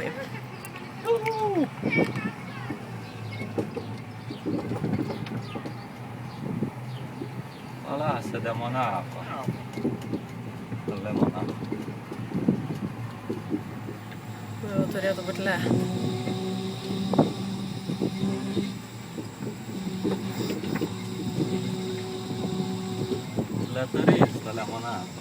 pirmoji. Palazzo de Monaco. Le Monaco. Jau turėtų būti le. La turista, le Monaco.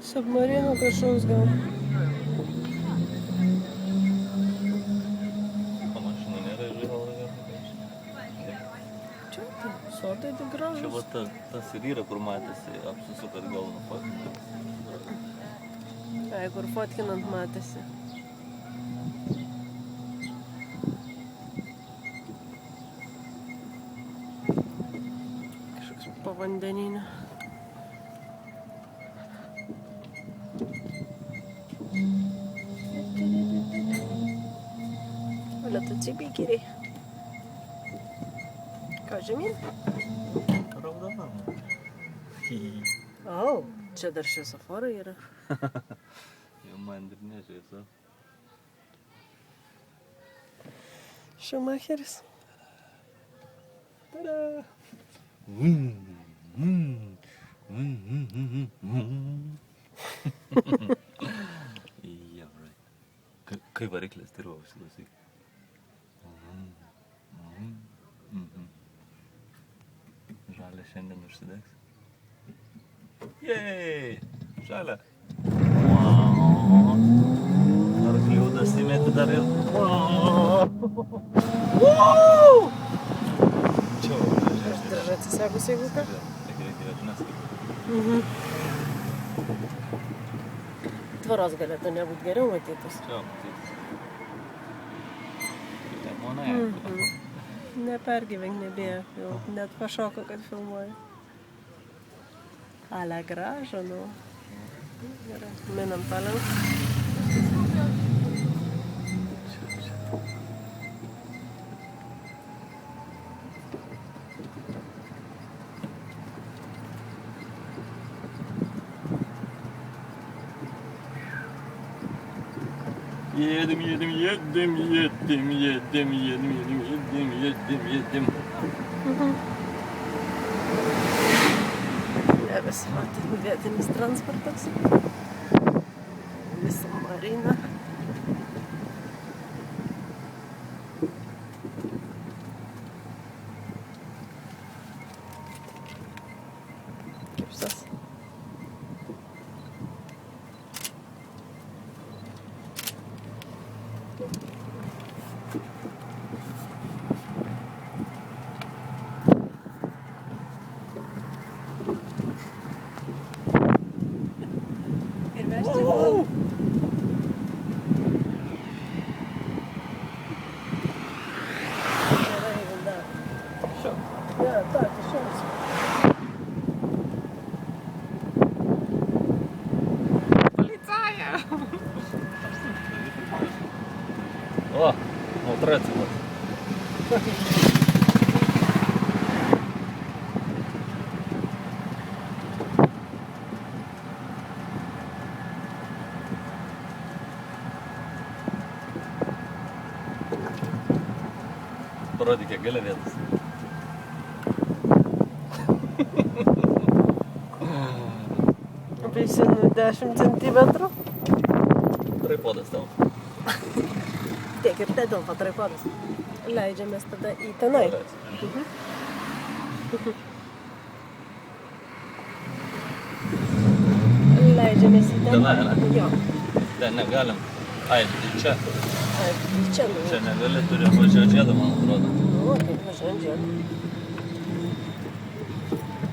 Submarino kažkoks gal. Panašu, nėra žyro. Čia tai sodai tai Čia gražus. va tas ir yra, kur matėsi, apsisukat galvą nufotkinant. Ai, kur fotkinant matėsi. Kažkoks povandeninio. Lėtacibiai. Ką, žemyn? Raudona. Au, čia dar šviesoforai yra. Jau man ir nežiūrėsiu. Šumacheris. Tada! Yeah, right. Kai variklis dirba, užsiklausyk. Žalia šiandien užsidegs. Jej! Žalia! Ar kliūdas įmeti dar ir... Čia Aš dar atsisakus, jeigu ką. Reikia, žiniaskai. Tvaros galėtų nebūt geriau matytus. Čia, matyt. Monaco. Nepergyvenk, nebėjo. Jau net pašoko, kad filmuoja. Ale gražo, nu. Gerai, minam toliau. Jedem. Nebesimatė vietinis transportas. Visa marina. Kipsas. О, мотоцикл. Parodyk, kiek galia vietos. Apelsinų 10 centimetrų. Traipodas tau. Tiek ir telpa traipodas. Leidžiamės tada į tenai. Leidžiamės į tenai. Tenai, ne? Jo. Ten negalim. Ai, tai čia. Ai, čia, nu. Čia negali, turi važiuoti žiedą, man atrodo. Nu, taip važiuojam žiedą.